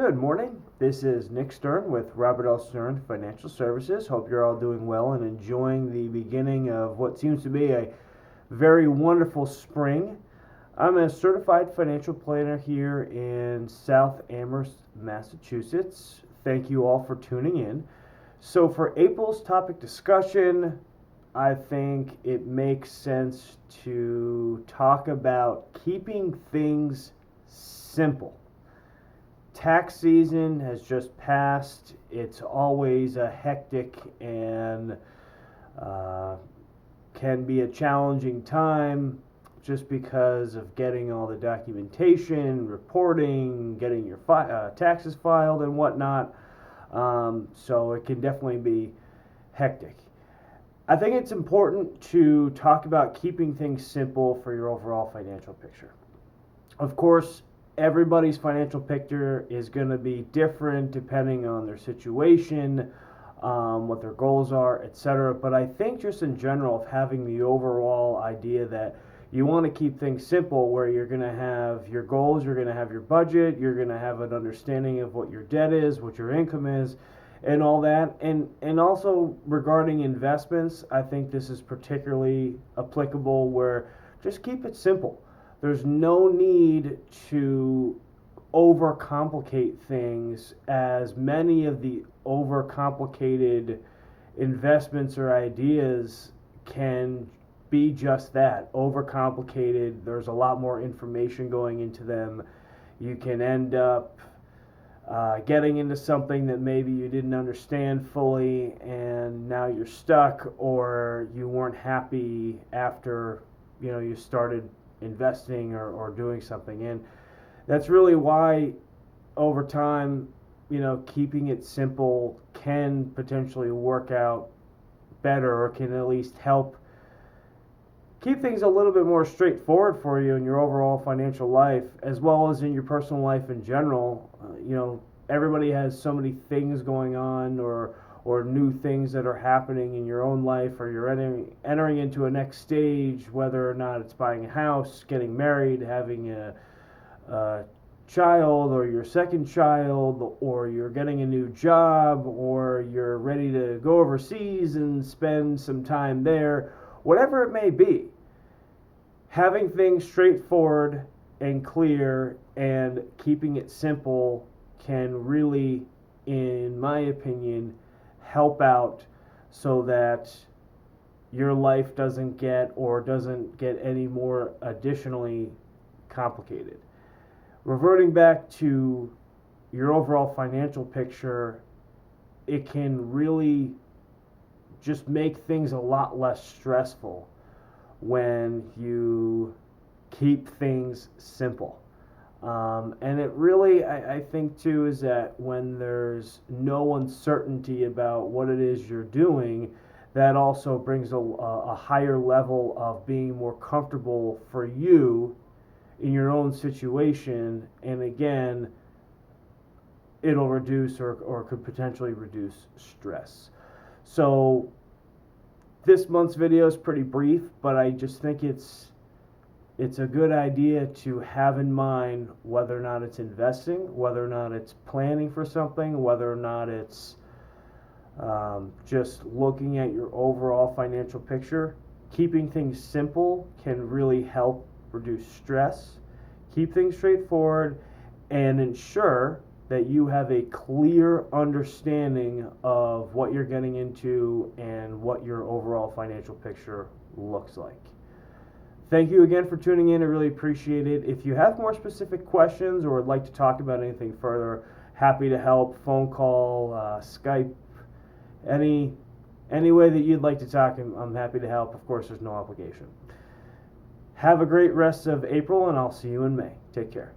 Good morning. This is Nick Stern with Robert L. Stern Financial Services. Hope you're all doing well and enjoying the beginning of what seems to be a very wonderful spring. I'm a certified financial planner here in South Amherst, Massachusetts. Thank you all for tuning in. So for April's topic discussion, I think it makes sense to talk about keeping things simple. Tax season has just passed. It's always a hectic and can be a challenging time just because of getting all the documentation, reporting, getting your taxes filed and whatnot. So it can definitely be hectic. I think it's important to talk about keeping things simple for your overall financial picture. Of course, everybody's financial picture is going to be different depending on their situation, what their goals are, etc. But I think just in general of having the overall idea that you want to keep things simple where you're going to have your goals, you're going to have your budget, you're going to have an understanding of what your debt is, what your income is, and all that. And also regarding investments, I think this is particularly applicable where just keep it simple. There's no need to overcomplicate things, as many of the overcomplicated investments or ideas can be just that, overcomplicated. There's a lot more information going into them. You can end up getting into something that maybe you didn't understand fully and now you're stuck, or you weren't happy after you started investing or doing something. And that's really why over time, keeping it simple can potentially work out better, or can at least help keep things a little bit more straightforward for you in your overall financial life, as well as in your personal life in general. Everybody has so many things going on, or new things that are happening in your own life, or you're entering into a next stage, whether or not it's buying a house, getting married, having a child, or your second child, or you're getting a new job, or you're ready to go overseas and spend some time there. Whatever it may be, having things straightforward and clear and keeping it simple can really, in my opinion, help out so that your life doesn't get any more additionally complicated. Reverting back to your overall financial picture, it can really just make things a lot less stressful when you keep things simple. And it really, I think too, is that when there's no uncertainty about what it is you're doing, that also brings a higher level of being more comfortable for you in your own situation. And again, it'll reduce or could potentially reduce stress. So this month's video is pretty brief, but I just think it's a good idea to have in mind whether or not it's investing, whether or not it's planning for something, whether or not it's just looking at your overall financial picture. Keeping things simple can really help reduce stress, keep things straightforward, and ensure that you have a clear understanding of what you're getting into and what your overall financial picture looks like. Thank you again for tuning in. I really appreciate it. If you have more specific questions or would like to talk about anything further, happy to help. Phone call, Skype, any way that you'd like to talk, I'm happy to help. Of course, there's no obligation. Have a great rest of April, and I'll see you in May. Take care.